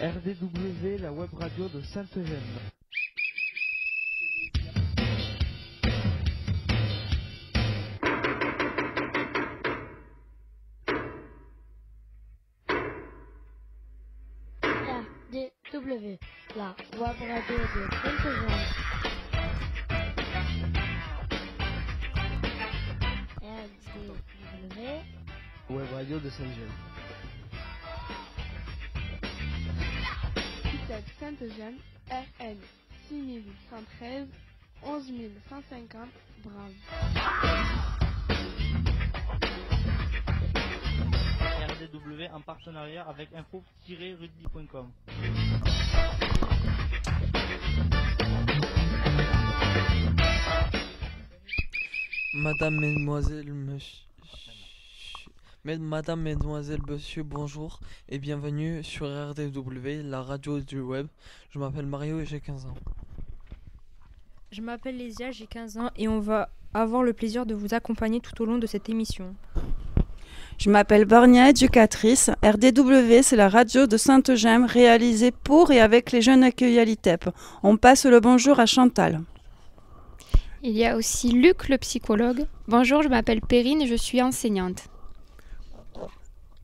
RDW, la web radio de Sainte-Eugène. RDW, la web radio de Sainte-Eugène. RDW, Web radio de Sainte-Eugène. ITEP Sainte-Eugène, RN 6113 11150 Brave. RDW en partenariat avec info-rugby.com. Madame, mesdemoiselles, monsieur, bonjour et bienvenue sur RDW, la radio du web. Je m'appelle Mario et j'ai 15 ans. Je m'appelle Lésia, j'ai 15 ans et on va avoir le plaisir de vous accompagner tout au long de cette émission. Je m'appelle Bornia, éducatrice. RDW, c'est la radio de Sainte-Eugène réalisée pour et avec les jeunes accueillis à l'ITEP. On passe le bonjour à Chantal. Il y a aussi Luc, le psychologue. Bonjour, je m'appelle Perrine et je suis enseignante.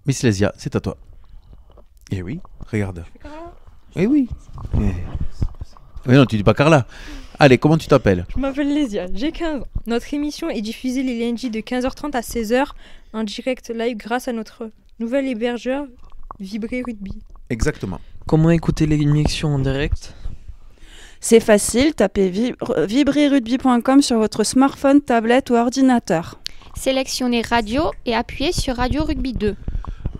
Miss Lésia, c'est à toi. Eh oui, regarde. Eh oui. Oui, non, tu dis pas Carla. Allez, comment tu t'appelles? Je m'appelle Lésia, j'ai 15 ans. Notre émission est diffusée les lundis de 15h30 à 16h en direct live grâce à notre nouvel hébergeur Vibrer Rugby. Exactement. Comment écouter l'émission en direct? C'est facile, tapez vibrerugby.com sur votre smartphone, tablette ou ordinateur. Sélectionnez radio et appuyez sur Radio Rugby 2.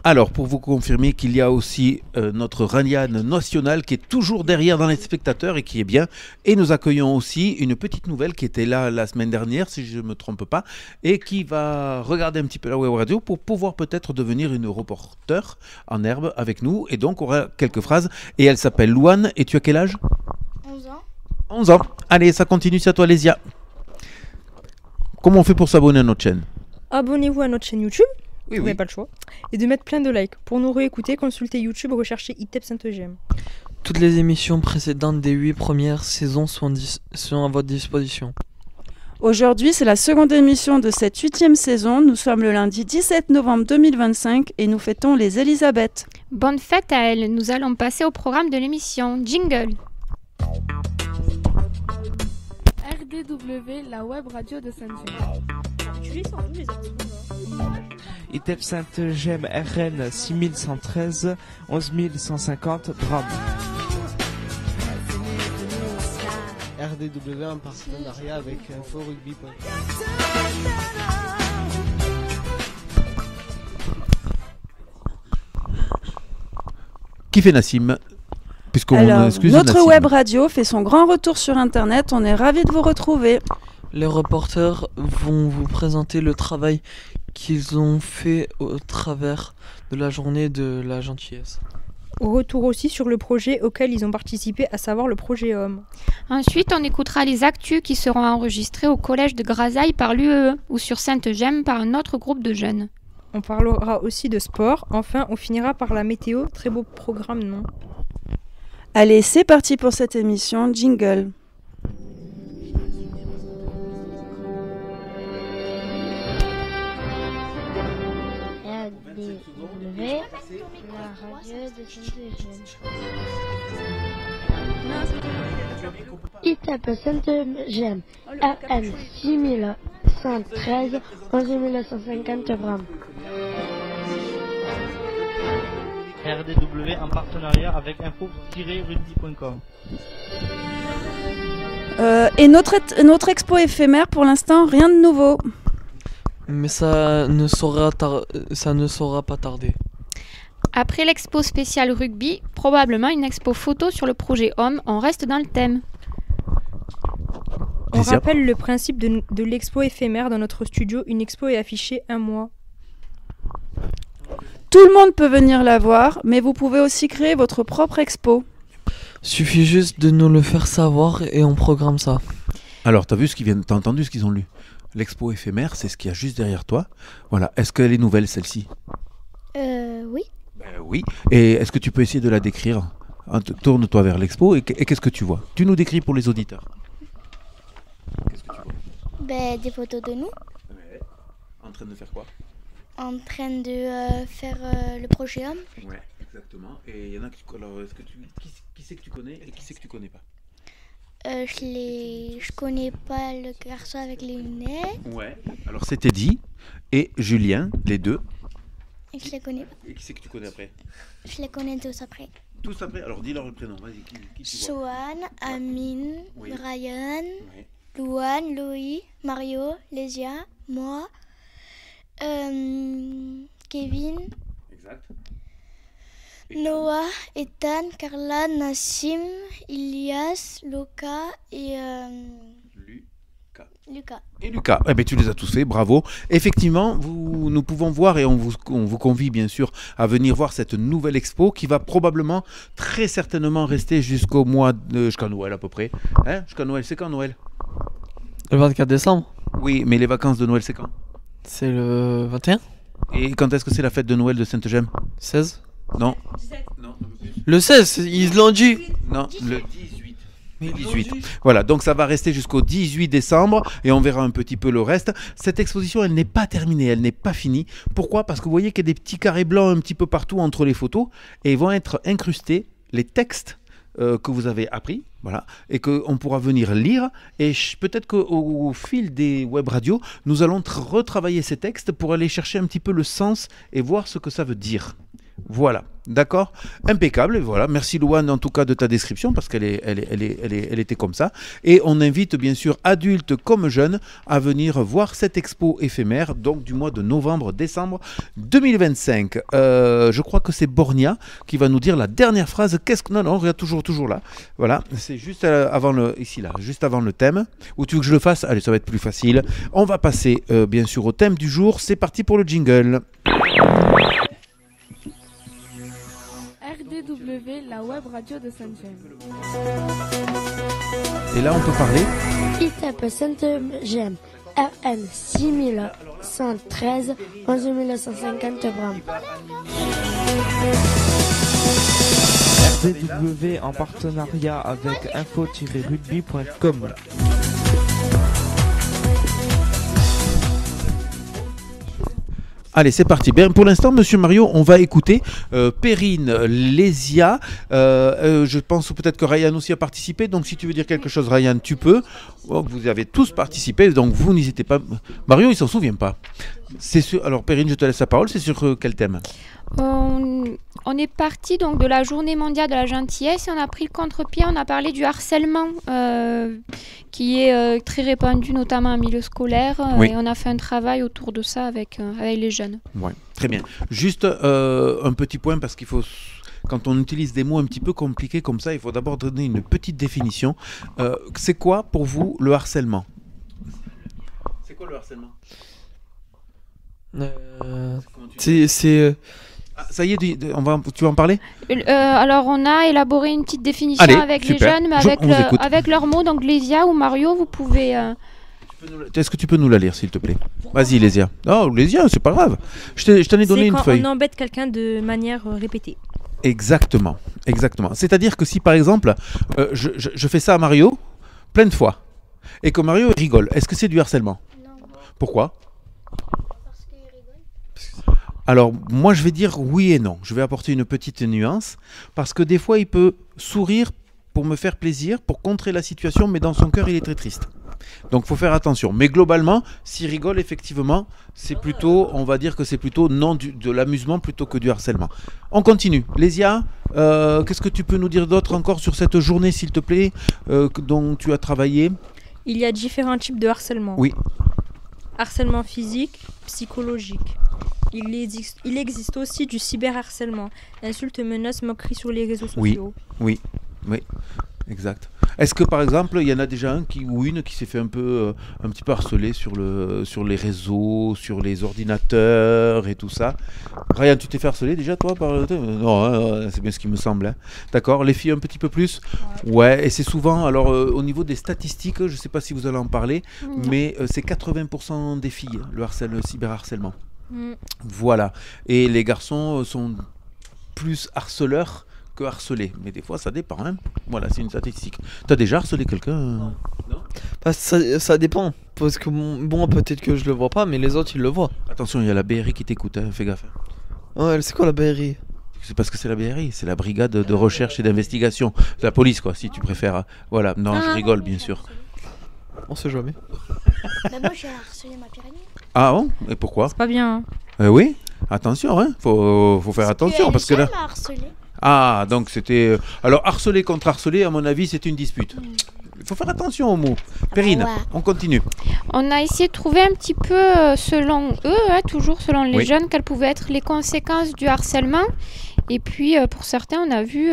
Alors, pour vous confirmer qu'il y a aussi notre Ryan national qui est toujours derrière dans les spectateurs et qui est bien. Et nous accueillons aussi une petite nouvelle qui était là la semaine dernière, si je ne me trompe pas, et qui va regarder un petit peu la web radio pour pouvoir peut-être devenir une reporter en herbe avec nous. Et donc, on aura quelques phrases. Et elle s'appelle Louane. Et tu as quel âge? 11 ans. 11 ans. Allez, ça continue, c'est à toi, Lésia. Comment on fait pour s'abonner à notre chaîne? Abonnez-vous à notre chaîne YouTube, Oui, vous n'avez pas le choix, et de mettre plein de likes. Pour nous réécouter, consultez YouTube, recherchez ITEP Sainte-Eugène. Toutes les émissions précédentes des 8 premières saisons sont à votre disposition. Aujourd'hui, c'est la seconde émission de cette 8e saison. Nous sommes le lundi 17 novembre 2025 et nous fêtons les Elisabeth. Bonne fête à elle. Nous allons passer au programme de l'émission. Jingle. RDW, la web radio de Sainte-Eugène. ITEP Sainte-Eugène, RN 6113 11150 Drame. RDW en partenariat avec info-rugby.com. Qui fait Nassim? Alors, excuse notre Nassim. web radio fait son grand retour sur Internet. On est ravis de vous retrouver. Les reporters vont vous présenter le travail qu'ils ont fait au travers de la journée de la gentillesse. Au retour aussi sur le projet auquel ils ont participé, à savoir le projet Homme. Ensuite, on écoutera les actus qui seront enregistrés au collège de Grasailles par l'UEE ou sur Sainte-Eugène par un autre groupe de jeunes. On parlera aussi de sport. Enfin, on finira par la météo. Très beau programme, non? Allez, c'est parti pour cette émission. Jingle. RDW, la radio de Sainte-Eugène. ITEP Sainte-Eugène, RN 6113 11150 Brame. RDW en partenariat avec info-rugby.com. Et notre expo éphémère, pour l'instant, rien de nouveau. Mais ça ne saura pas tarder. Après l'expo spéciale rugby, probablement une expo photo sur le projet Homme, on reste dans le thème. On rappelle le principe de l'expo éphémère dans notre studio. Une expo est affichée un mois. Tout le monde peut venir la voir, mais vous pouvez aussi créer votre propre expo. Suffit juste de nous le faire savoir et on programme ça. Alors, t'as entendu ce qu'ils ont lu? L'expo éphémère, c'est ce qu'il y a juste derrière toi. Voilà. Est-ce qu'elle est nouvelle, celle-ci? Oui. Et est-ce que tu peux essayer de la décrire? Tourne-toi vers l'expo et qu'est-ce que tu vois? Tu nous décris pour les auditeurs. Qu'est-ce que tu vois? Ben, des photos de nous, Ouais. En train de faire quoi? en train de faire le projet homme. Ouais, exactement. Et il y en a qui... Alors, qui c'est que tu connais et qui c'est que tu connais pas? Je connais pas le garçon avec les lunettes. Ouais. Alors, c'est Teddy et Julien, les deux. Et je les connais pas. Et qui c'est que tu connais après? Je les connais tous après. Tous après? Alors, dis leur le prénom. Vas-y, qui tu vois? Sohan, Amine, Oui. Ryan, Ouais. Louane, Louis, Mario, Lésia, moi, Kevin, Exact. Noah, Ethan, Carla, Nassim, Ilias, Luca et Lucas. Et Lucas, eh ben, tu les as tous fait, bravo. Effectivement, nous pouvons voir et on vous convie bien sûr à venir voir cette nouvelle expo qui va probablement, très certainement rester jusqu'au mois jusqu'à Noël à peu près. Hein, jusqu'à Noël, c'est quand Noël? Le 24 décembre. Oui, mais les vacances de Noël, c'est quand? C'est le 21. Et quand est-ce que c'est la fête de Noël de Sainte-Gemme? 16. Non. Le 16, ils l'ont dit. Non, le 18. Le 18. Voilà, donc ça va rester jusqu'au 18 décembre et on verra un petit peu le reste. Cette exposition, elle n'est pas terminée, elle n'est pas finie. Pourquoi? Parce que vous voyez qu'il y a des petits carrés blancs un petit peu partout entre les photos et vont être incrustés les textes que vous avez appris, voilà, et qu'on pourra venir lire. Et peut-être qu'au fil des web radios, nous allons retravailler ces textes pour aller chercher un petit peu le sens et voir ce que ça veut dire. Voilà, d'accord, impeccable. Et voilà, merci Louane en tout cas de ta description parce qu'elle était comme ça. Et on invite bien sûr adultes comme jeunes à venir voir cette expo éphémère, donc du mois de novembre-décembre 2025. Je crois que c'est Bornia qui va nous dire la dernière phrase. Non, regarde, toujours là. Voilà, c'est juste avant juste avant le thème. Ou tu veux que je le fasse? Allez, ça va être plus facile. On va passer bien sûr au thème du jour. C'est parti pour le jingle. RDW, la web radio de Sainte-Gemme. Et là, on peut parler. ITEP Sainte-Gemme, RN 6113, 11950 grammes. RDW en partenariat avec info-rugby.com. Allez, c'est parti. Bien, pour l'instant, Monsieur Mario, on va écouter Perrine, Lésia. Je pense peut-être que Ryan aussi a participé. Donc, si tu veux dire quelque chose, Ryan, tu peux. Oh, vous avez tous participé, donc vous n'hésitez pas. Mario, il s'en souvient pas. Alors, Perrine, je te laisse la parole. C'est sur quel thème? On est parti donc de la journée mondiale de la gentillesse et on a pris le contre-pied, on a parlé du harcèlement qui est très répandu notamment en milieu scolaire et on a fait un travail autour de ça avec les jeunes. Ouais, très bien. Juste un petit point parce qu'il faut... Quand on utilise des mots un petit peu compliqués comme ça, il faut d'abord donner une petite définition. C'est quoi pour vous le harcèlement? C'est quoi le harcèlement? Ça y est, tu vas en parler? Alors on a élaboré une petite définition avec super. Les jeunes, mais avec leurs mots. Donc Lésia ou Mario, vous pouvez... Est-ce que tu peux nous la lire, s'il te plaît? Vas-y, Lésia. Oh, Lésia, c'est pas grave. Je t'en ai donné une feuille. C'est quand on embête quelqu'un de manière répétée. Exactement, exactement. C'est-à-dire que si, par exemple, je fais ça à Mario plein de fois, et que Mario rigole, est-ce que c'est du harcèlement? Non. Pourquoi? Parce qu'il rigole. Alors, moi, je vais dire oui et non. Je vais apporter une petite nuance, parce que des fois, il peut sourire pour me faire plaisir, pour contrer la situation, mais dans son cœur, il est très triste. Donc, il faut faire attention. Mais globalement, s'il rigole, effectivement, c'est plutôt, on va dire que c'est plutôt de l'amusement plutôt que du harcèlement. On continue. Lésia, qu'est-ce que tu peux nous dire d'autre encore sur cette journée, s'il te plaît, dont tu as travaillé? Il y a différents types de harcèlement. Oui. Harcèlement physique, psychologique. Il existe aussi du cyberharcèlement. Insultes, menaces, moqueries sur les réseaux sociaux. Oui, exact. Est-ce que par exemple, il y en a déjà un ou une qui s'est fait un petit peu harceler sur les réseaux, sur les ordinateurs et tout ça? Ryan, tu t'es fait harceler déjà toi Non, c'est bien ce qui me semble. Hein. D'accord, les filles un petit peu plus? Ouais, et c'est souvent, alors au niveau des statistiques, je ne sais pas si vous allez en parler, mais c'est 80% des filles, le cyberharcèlement. Voilà. Et les garçons sont plus harceleur que harcelé. Mais des fois, ça dépend. Hein. Voilà, c'est une statistique. T'as déjà harcelé quelqu'un Non. Bah, ça dépend. Parce que bon, peut-être que je le vois pas, mais les autres, ils le voient. Attention, il y a la BRI qui t'écoute, hein, fais gaffe. Ouais, c'est quoi la BRI? C'est parce que c'est la BRI, c'est la brigade de recherche et d'investigation. C'est la police, quoi, si tu préfères. Voilà, non, je rigole, bien sûr. On sait jamais. Bah moi j'ai harcelé ma pyramide. Ah bon? Et pourquoi? C'est pas bien. Hein. Oui, attention, hein. Faut faire attention, parce que là... m'a harcelé. Ah, donc c'était... Alors, harceler contre harceler, à mon avis, c'est une dispute. Il faut faire attention aux mots. Perrine, on continue. On a essayé de trouver un petit peu, selon eux, toujours selon les jeunes, quelles pouvaient être les conséquences du harcèlement. Et puis, pour certains, on a vu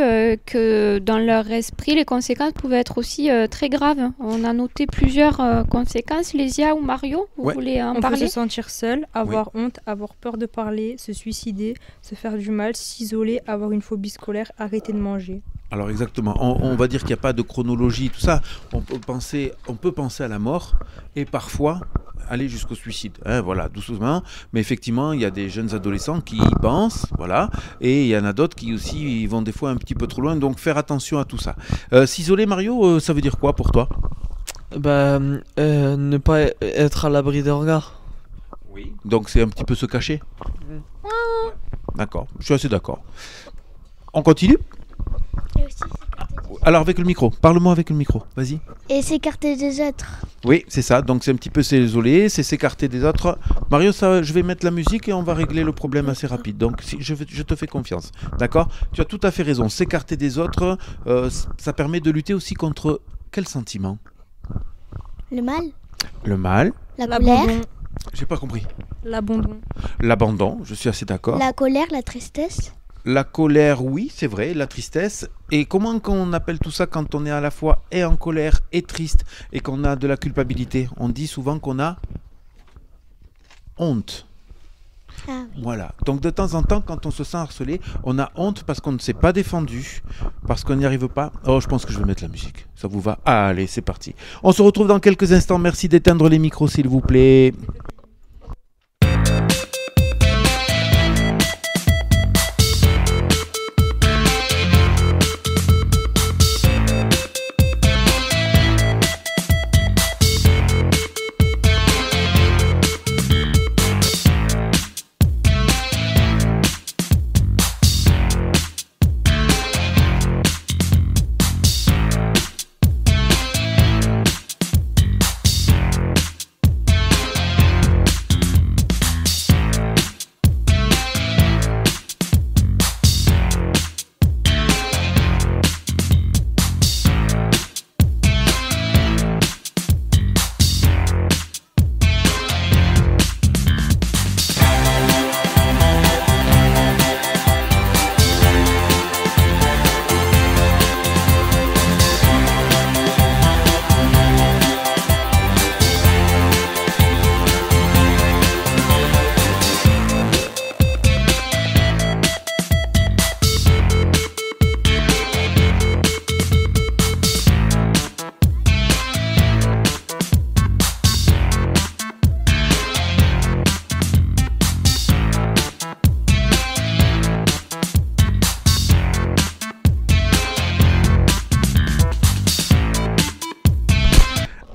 que dans leur esprit, les conséquences pouvaient être aussi très graves. On a noté plusieurs conséquences. Lésia ou Mario, vous voulez en parler? On peut se sentir seul, avoir honte, avoir peur de parler, se suicider, se faire du mal, s'isoler, avoir une phobie scolaire, arrêter de manger. Alors exactement, on va dire qu'il n'y a pas de chronologie, tout ça. On peut penser à la mort et parfois aller jusqu'au suicide. Hein, voilà, doucement. Mais effectivement, il y a des jeunes adolescents qui y pensent, voilà, et il y en a d'autres qui aussi vont des fois un petit peu trop loin. Donc faire attention à tout ça. S'isoler, Mario, ça veut dire quoi pour toi? Bah, ne pas être à l'abri des regards. Oui. Donc c'est un petit peu se cacher. D'accord, je suis assez d'accord. On continue? Et aussi Alors avec le micro, parle-moi avec le micro, vas-y. et s'écarter des autres. Oui, c'est ça, donc c'est un petit peu s'isoler, c'est s'écarter des autres. Mario, ça, je vais mettre la musique et on va régler le problème assez rapide, donc je te fais confiance, d'accord? Tu as tout à fait raison, s'écarter des autres, ça permet de lutter aussi contre quel sentiment? Le mal, Le mal, la colère, j'ai pas compris. L'abandon. L'abandon, je suis assez d'accord. la colère, la tristesse. La colère, oui, c'est vrai, la tristesse. Et comment qu'on appelle tout ça quand on est à la fois et en colère et triste et qu'on a de la culpabilité? On dit souvent qu'on a honte. Ah oui. Voilà. Donc de temps en temps, quand on se sent harcelé, on a honte parce qu'on ne s'est pas défendu, parce qu'on n'y arrive pas. Oh, je pense que je vais mettre la musique. Ça vous va? Allez, c'est parti. On se retrouve dans quelques instants. Merci d'éteindre les micros, s'il vous plaît.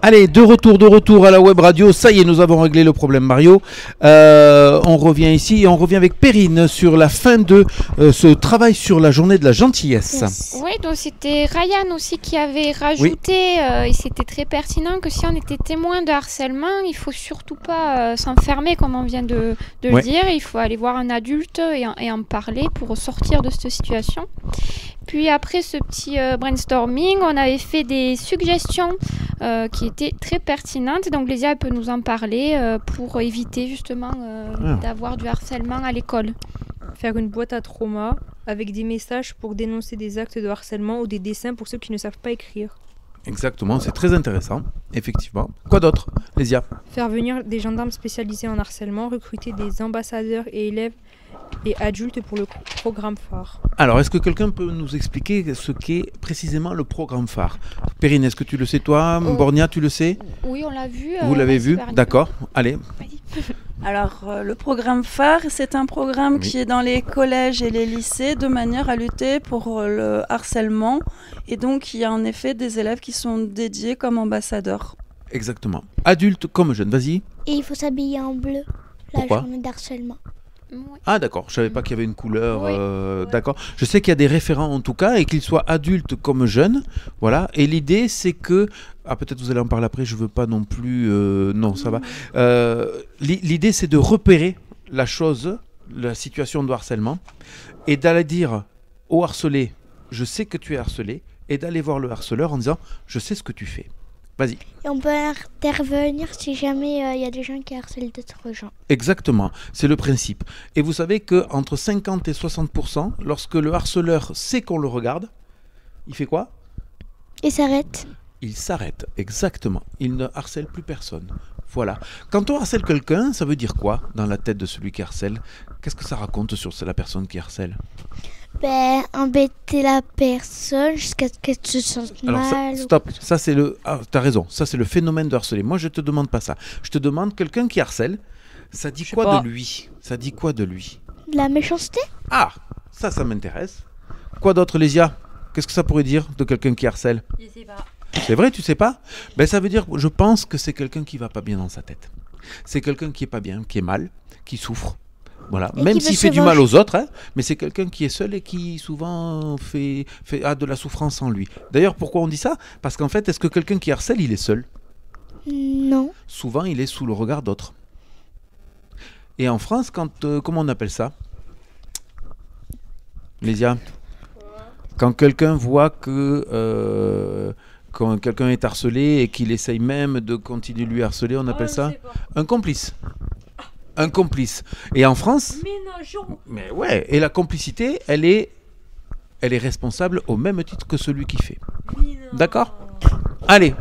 Allez, de retour à la web radio. Ça y est, nous avons réglé le problème, Mario. On revient ici et on revient avec Perrine sur la fin de ce travail sur la journée de la gentillesse. Yes. Oui, donc c'était Ryan aussi qui avait rajouté, et c'était très pertinent, que si on était témoin de harcèlement, il faut surtout pas s'enfermer, comme on vient de le dire. Il faut aller voir un adulte et en parler pour sortir de cette situation. Puis après ce petit brainstorming, on avait fait des suggestions qui étaient très pertinentes. Donc Lésia peut nous en parler pour éviter justement d'avoir du harcèlement à l'école. Faire une boîte à trauma avec des messages pour dénoncer des actes de harcèlement ou des dessins pour ceux qui ne savent pas écrire. Exactement, c'est très intéressant, effectivement. Quoi d'autre, Lésia? Faire venir des gendarmes spécialisés en harcèlement, recruter des ambassadeurs et élèves et adultes pour le programme phare. Alors, est-ce que quelqu'un peut nous expliquer ce qu'est précisément le programme phare? Perrine, est-ce que tu le sais toi? Bornia, tu le sais? Oui, on l'a vu. Vous l'avez vu? D'accord, allez. Vas-y. Alors, le programme phare, c'est un programme qui est dans les collèges et les lycées de manière à lutter pour le harcèlement. Et donc, il y a en effet des élèves qui sont dédiés comme ambassadeurs. Exactement. Adultes comme jeunes, vas-y. Et il faut s'habiller en bleu, la Pourquoi journée d'harcèlement. Ah d'accord, je savais pas qu'il y avait une couleur. D'accord. Je sais qu'il y a des référents en tout cas et qu'ils soient adultes comme jeunes. Voilà. Et l'idée c'est que peut-être vous allez en parler après. Je veux pas non plus. Non, ça va. L'idée c'est de repérer la chose, la situation de harcèlement, et d'aller dire au harcelé, je sais que tu es harcelé, et d'aller voir le harceleur en disant, je sais ce que tu fais. Vas-y. Et on peut intervenir si jamais il y a des gens qui harcèlent d'autres gens. Exactement, c'est le principe. Et vous savez qu'entre 50 et 60%, lorsque le harceleur sait qu'on le regarde, il fait quoi? Il s'arrête. Il s'arrête, exactement. Il ne harcèle plus personne. Voilà. Quand on harcèle quelqu'un, ça veut dire quoi dans la tête de celui qui harcèle? Qu'est-ce que ça raconte sur la personne qui harcèle? Embêter la personne jusqu'à ce qu'elle se sente mal. Stop, ça c'est le... Ah, t'as raison, ça c'est le phénomène de harceler. Moi je te demande pas ça. Je te demande quelqu'un qui harcèle, ça dit quoi de lui? Ça dit quoi de lui? De la méchanceté? Ah, ça m'intéresse. Quoi d'autre, Lésia? Qu'est-ce que ça pourrait dire de quelqu'un qui harcèle? Je sais pas. C'est vrai, tu sais pas? Ça veut dire, je pense que c'est quelqu'un qui va pas bien dans sa tête. C'est quelqu'un qui est pas bien, qui est mal, qui souffre. Voilà. Même s'il fait du mal aux autres, hein, mais c'est quelqu'un qui est seul et qui souvent a de la souffrance en lui. D'ailleurs, pourquoi on dit ça? Parce qu'en fait, est-ce que quelqu'un qui harcèle, il est seul? Non. Souvent, il est sous le regard d'autres. Et en France, comment on appelle ça? Lésia? Quand quelqu'un voit que... quand quelqu'un est harcelé et qu'il essaye même de continuer de lui harceler, on appelle ça un complice. Un complice. Et en France... Mais ouais, et la complicité, elle est responsable au même titre que celui qui fait. D'accord? Allez,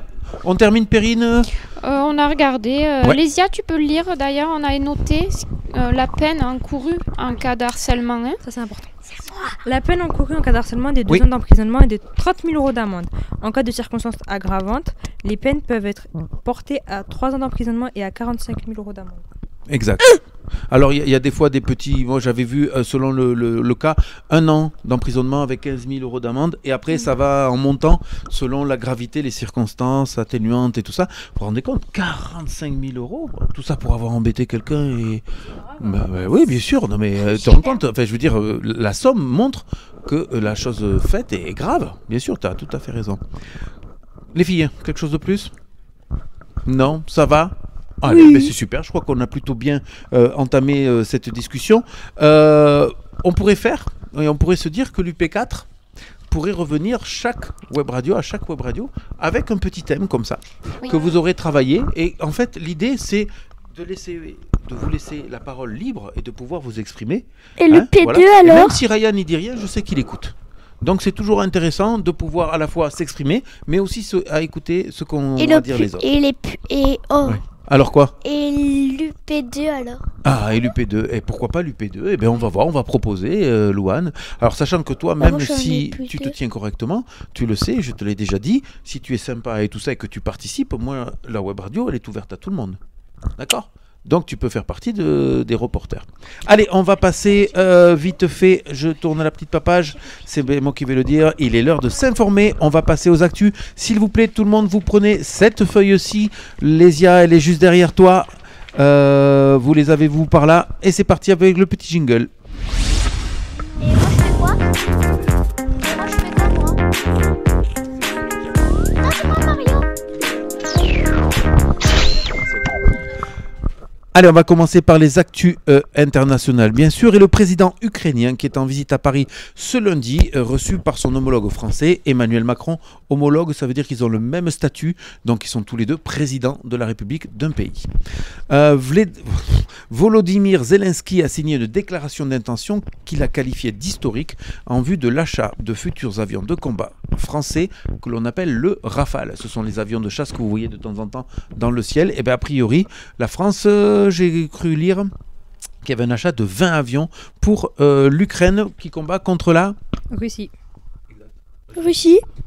on termine, Perrine. On a regardé. Ouais. Lésia, tu peux le lire. D'ailleurs, on a noté la peine encourue en cas de harcèlement. Hein. Ça, c'est important. La peine encourue en cas de harcèlement est de 2 ans d'emprisonnement et de 30 000 € d'amende. En cas de circonstances aggravantes, les peines peuvent être portées à 3 ans d'emprisonnement et à 45 000 € d'amende. Exact. Alors il y a des fois des petits, moi j'avais vu selon le cas, 1 an d'emprisonnement avec 15 000 € d'amende, et après ça va en montant selon la gravité, les circonstances atténuantes et tout ça. Vous vous rendez compte, 45 000 €, tout ça pour avoir embêté quelqu'un et... oui bien sûr, non mais tu te rends compte, enfin je veux dire, la somme montre que la chose faite est grave, bien sûr, tu as tout à fait raison. Les filles, quelque chose de plus? Non, ça va? Allez, c'est super, je crois qu'on a plutôt bien entamé cette discussion. On pourrait se dire que l'UP4 pourrait revenir à chaque web radio avec un petit thème comme ça, que vous aurez travaillé. Et en fait, l'idée, c'est de vous laisser la parole libre et de pouvoir vous exprimer. Et le P2 voilà. alors? Et même si Ryan n'y dit rien, je sais qu'il écoute. Donc c'est toujours intéressant de pouvoir à la fois s'exprimer, mais aussi à écouter ce qu'on va dire les autres. Ouais. Alors quoi? Et l'UP2 alors? Ah, et l'UP2. Et pourquoi pas l'UP2? Eh bien, on va voir, on va proposer, Louane. Alors, sachant que toi, même si tu te tiens correctement, tu le sais, je te l'ai déjà dit, si tu es sympa et tout ça et que tu participes, moi, la web radio, elle est ouverte à tout le monde. D'accord? Donc, tu peux faire partie des reporters. Allez, on va passer vite fait. Je tourne la petite papage. C'est moi qui vais le dire. Il est l'heure de s'informer. On va passer aux actus. S'il vous plaît, tout le monde, vous prenez cette feuille-ci. Lésia, elle est juste derrière toi. Vous les avez-vous par là? Et c'est parti avec le petit jingle. Et moi, je fais quoi? Moi, je fais quoi, moi? Non, c'est moi, Mario. Allez, on va commencer par les actus internationales, bien sûr. Et le président ukrainien qui est en visite à Paris ce lundi, reçu par son homologue français, Emmanuel Macron. Homologue, ça veut dire qu'ils ont le même statut, donc ils sont tous les deux présidents de la République d'un pays. Volodymyr Zelensky a signé une déclaration d'intention qu'il a qualifiée d'historique en vue de l'achat de futurs avions de combat français que l'on appelle le Rafale. Ce sont les avions de chasse que vous voyez de temps en temps dans le ciel. Et bien a priori, la France... j'ai cru lire qu'il y avait un achat de 20 avions pour l'Ukraine qui combat contre la Russie.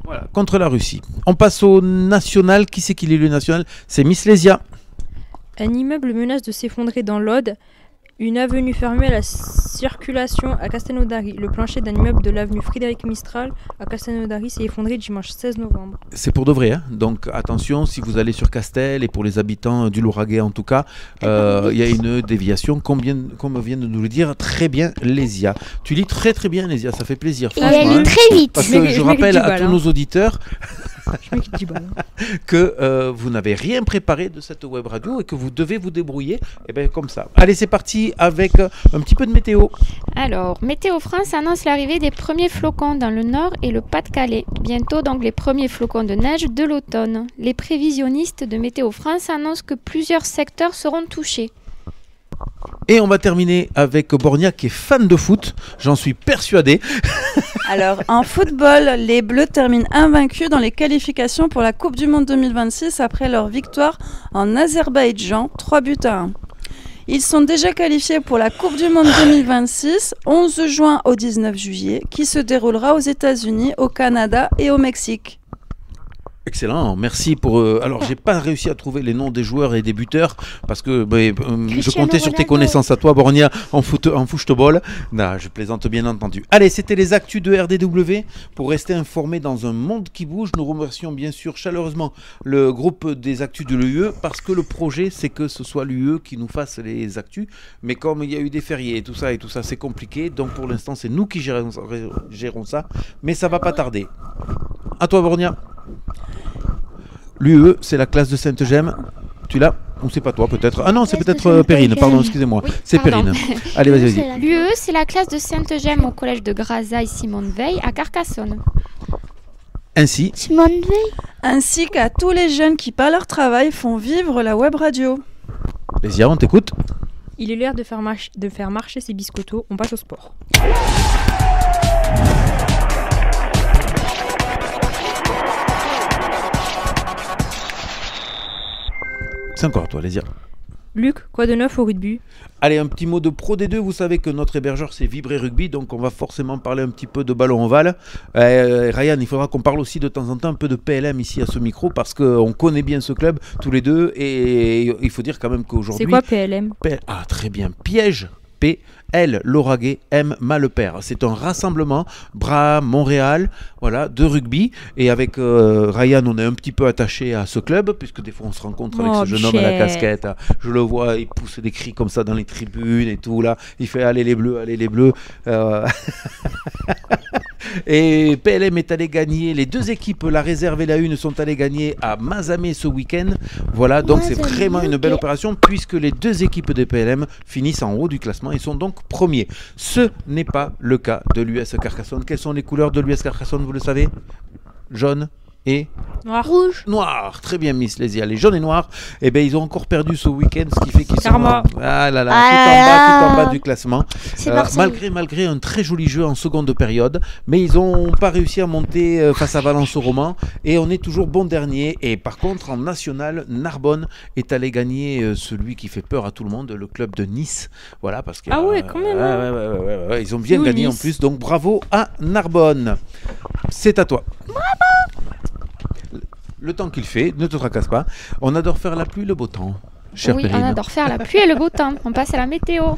Voilà, contre la Russie. On passe au national. Qui c'est qui est le national? C'est Miss Lésia. Un immeuble menace de s'effondrer dans l'Aude. Une avenue fermée à la circulation à Castelnaudary. Le plancher d'un immeuble de l'avenue Frédéric Mistral à Castelnaudary s'est effondré dimanche 16 novembre. C'est pour de vrai, hein. Donc attention, si vous allez sur Castel, et pour les habitants du Lauragais en tout cas, il y a une déviation, comme vient de nous le dire très bien Lésia. Tu lis très très bien Lésia, ça fait plaisir. Et elle lit très vite. Parce que je rappelle à tous nos auditeurs que vous n'avez rien préparé de cette web radio et que vous devez vous débrouiller comme ça. Allez, c'est parti avec un petit peu de météo. Alors, Météo France annonce l'arrivée des premiers flocons dans le Nord et le Pas-de-Calais. Bientôt donc les premiers flocons de neige de l'automne. Les prévisionnistes de Météo France annoncent que plusieurs secteurs seront touchés. Et on va terminer avec Bornia qui est fan de foot, j'en suis persuadé. Alors, en football, les Bleus terminent invaincus dans les qualifications pour la Coupe du Monde 2026 après leur victoire en Azerbaïdjan, 3-1. Ils sont déjà qualifiés pour la Coupe du Monde 2026, 11 juin au 19 juillet, qui se déroulera aux États-Unis, au Canada et au Mexique. Excellent, merci pour... alors, j'ai pas réussi à trouver les noms des joueurs et des buteurs parce que je comptais sur tes connaissances à toi, Bornia, en football. Non, je plaisante bien entendu. Allez, c'était les actus de RDW. Pour rester informé dans un monde qui bouge, nous remercions bien sûr chaleureusement le groupe des actus de l'UE parce que le projet, c'est que ce soit l'UE qui nous fasse les actus. Mais comme il y a eu des fériés et tout ça, c'est compliqué. Donc pour l'instant, c'est nous qui gérons ça. Mais ça va pas tarder. À toi, Bornia. L'UE, c'est la classe de Sainte-Gemme. Tu l'as? Ou c'est pas toi peut-être? Ah non, c'est peut-être Perrine, pardon, excusez-moi. Oui, c'est Perrine. Allez, vas-y. L'UE, c'est la classe de Sainte-Gemme au collège de Grasailles-Simone-Veil à Carcassonne. Ainsi qu'à tous les jeunes qui, par leur travail, font vivre la web radio. Lésia, on t'écoute. Il est l'heure de faire marcher ces biscottos. On passe au sport. C'est encore à toi, Lésia. Luc, quoi de neuf au rugby? Allez, un petit mot de Pro D2. Vous savez que notre hébergeur, c'est Vibrer Rugby, donc on va forcément parler un petit peu de ballon ovale. Ryan, il faudra qu'on parle aussi de temps en temps un peu de PLM ici à ce micro, parce qu'on connaît bien ce club, tous les deux, et il faut dire quand même qu'aujourd'hui... C'est quoi PLM? Ah, très bien. Piège. P, L, Lauragais, M, Malepère. C'est un rassemblement, Bras, Montréal, voilà, de rugby. Et avec Ryan, on est un petit peu attaché à ce club, puisque des fois on se rencontre avec ce jeune homme à la casquette. Je le vois, il pousse des cris comme ça dans les tribunes et tout, là. Il fait allez les bleus, allez les bleus. Et PLM est allé gagner, les deux équipes, la réserve et la une, sont allées gagner à Mazamet ce week-end. Voilà, donc c'est vraiment une belle opération puisque les deux équipes de PLM finissent en haut du classement et sont donc premiers. Ce n'est pas le cas de l'US Carcassonne. Quelles sont les couleurs de l'US Carcassonne, vous le savez? Jaune et rouge. Noir, très bien Miss Lésia. Les jaunes et noirs, eh ben, ils ont encore perdu ce week-end, ce qui fait qu'ils sont tout en bas du classement. Malgré un très joli jeu en seconde période, mais ils n'ont pas réussi à monter face à Valence au Roman et on est toujours bon dernier. Et par contre, en national, Narbonne est allé gagner celui qui fait peur à tout le monde, le club de Nice. Voilà, parce que quand même. ils ont bien gagné Nice en plus, donc bravo à Narbonne. C'est à toi. Bravo. Le temps qu'il fait, ne te tracasse pas. On adore faire la pluie et le beau temps, chère Perrine. Oui, on adore faire la pluie et le beau temps. On passe à la météo.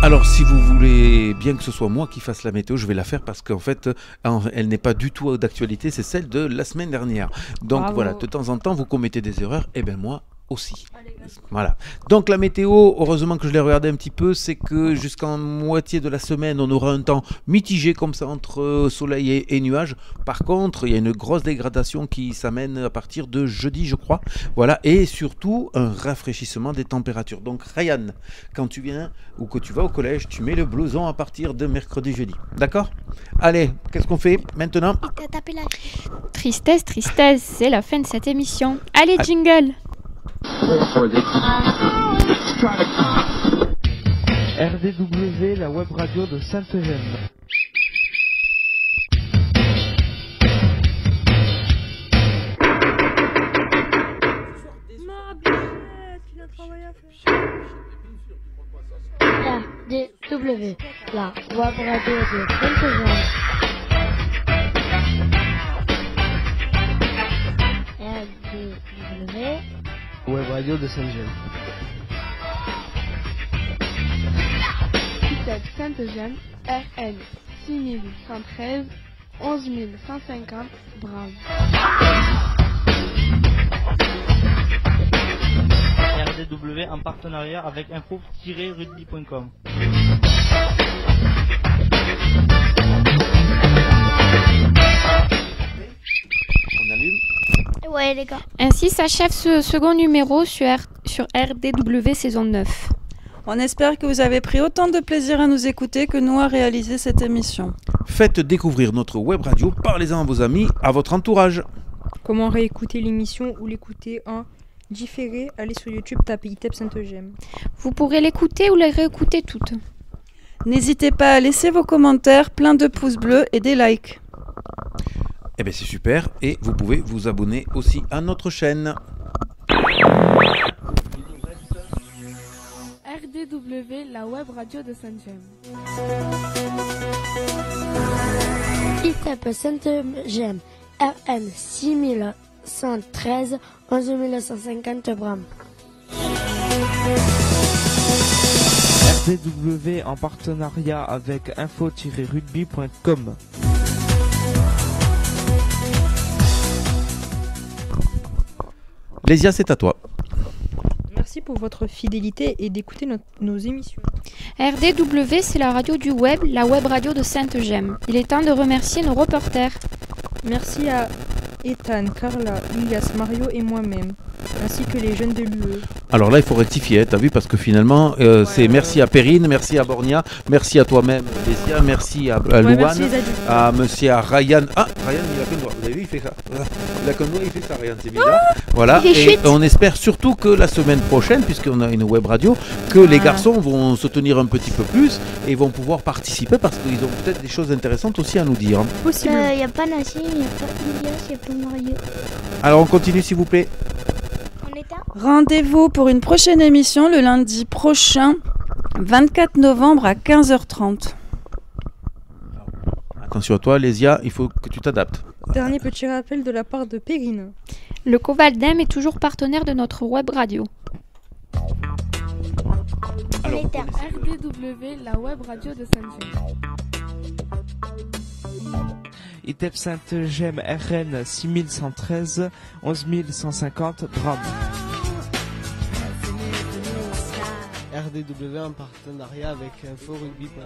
Alors, si vous voulez bien que ce soit moi qui fasse la météo, je vais la faire parce qu'en fait, elle n'est pas du tout d'actualité. C'est celle de la semaine dernière. Donc voilà, de temps en temps, vous commettez des erreurs. Et bien moi aussi. Voilà. Donc la météo, heureusement que je l'ai regardé un petit peu, c'est que jusqu'en moitié de la semaine, on aura un temps mitigé comme ça entre soleil et nuages. Par contre, il y a une grosse dégradation qui s'amène à partir de jeudi, je crois. Voilà. Et surtout, un rafraîchissement des températures. Donc Ryan, quand tu viens ou que tu vas au collège, tu mets le blouson à partir de mercredi, jeudi. D'accord? Allez, qu'est-ce qu'on fait maintenant? Tristesse, c'est la fin de cette émission. Allez, jingle. RDW, la web radio de Sainte-Gemme. RDW, la web radio de Sainte-Gemme. web radio de Saint-Gemme. ITEP Saint-Eugène, RN 6113, 11150, Brave. RDW en partenariat avec info-rugby.com. On allume. Ouais, les gars. Ainsi s'achève ce second numéro sur RDW saison 9. On espère que vous avez pris autant de plaisir à nous écouter que nous à réaliser cette émission. Faites découvrir notre web radio, parlez-en à vos amis, à votre entourage. Comment réécouter l'émission ou l'écouter en différé? Allez sur YouTube, tapez ITEP Saint-Eugène. Vous pourrez l'écouter ou les réécouter toutes. N'hésitez pas à laisser vos commentaires, plein de pouces bleus et des likes. Eh bien c'est super et vous pouvez vous abonner aussi à notre chaîne. RDW, la web radio de Saint-Gemme. ITEP Saint-Gemme, RN 6113, 11150 Bram. RDW en partenariat avec info-rugby.com. Lésia, c'est à toi. Merci pour votre fidélité et d'écouter nos émissions. RDW, c'est la radio du web, la web radio de Saint-Eugène. Il est temps de remercier nos reporters. Merci à Ethan, Carla, Ilias, Mario et moi-même, ainsi que les jeunes de l'UE. Alors là, il faut rectifier, t'as vu, parce que finalement, c'est merci à Perrine, merci à Bornia, merci à toi-même, Lésia, merci à Louane, merci à monsieur à Ryan. Ah, Ryan, il a qu'un doigt, vous avez vu, il fait ça. Il a qu'un doigt, il fait ça, Ryan, c'est bizarre. Voilà, et on espère surtout que la semaine prochaine, puisqu'on a une web radio, que les garçons vont se tenir un petit peu plus et vont pouvoir participer parce qu'ils ont peut-être des choses intéressantes aussi à nous dire. Il n'y a pas Nassim, il n'y a pas Ilias, il n'y a pas Mario. Alors on continue s'il vous plaît. Rendez-vous pour une prochaine émission le lundi prochain, 24 novembre à 15h30. Attention à toi, Lésia, il faut que tu t'adaptes. Dernier petit rappel de la part de Perrine. Le Covaldem est toujours partenaire de notre web radio. Alors, RDW, la web radio de Saint-Gemme. ITEP Saint-Gemme, RN 6113, 11150 Bram. RDW en partenariat avec info-rugby.com.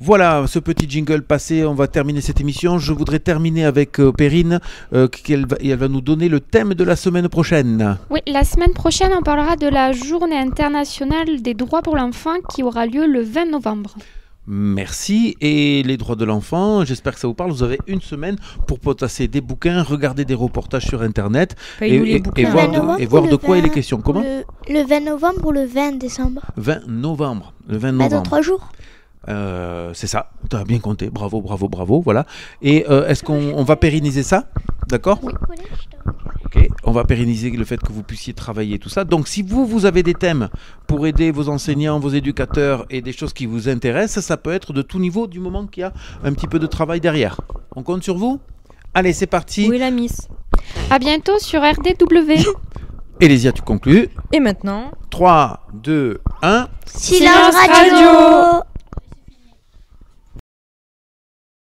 Voilà, ce petit jingle passé, on va terminer cette émission. Je voudrais terminer avec Perrine, elle va nous donner le thème de la semaine prochaine. Oui, la semaine prochaine, on parlera de la Journée internationale des droits pour l'enfant qui aura lieu le 20 novembre. Merci. Et les droits de l'enfant, j'espère que ça vous parle. Vous avez une semaine pour potasser des bouquins, regarder des reportages sur Internet et voir de quoi il est question. Comment le 20 novembre ou le 20 décembre 20 novembre. Le 20 novembre. Dans 3 jours. C'est ça, tu as bien compté, bravo, voilà. Et est-ce qu'on va pérenniser ça? D'accord? Oui. Ok, on va pérenniser le fait que vous puissiez travailler tout ça. Donc si vous avez des thèmes pour aider vos enseignants, vos éducateurs et des choses qui vous intéressent, ça peut être de tout niveau du moment qu'il y a un petit peu de travail derrière. On compte sur vous? Allez, c'est parti. Oui, la miss. À bientôt sur RDW. Elésia, tu conclus. Et maintenant 3, 2, 1. Silence radio.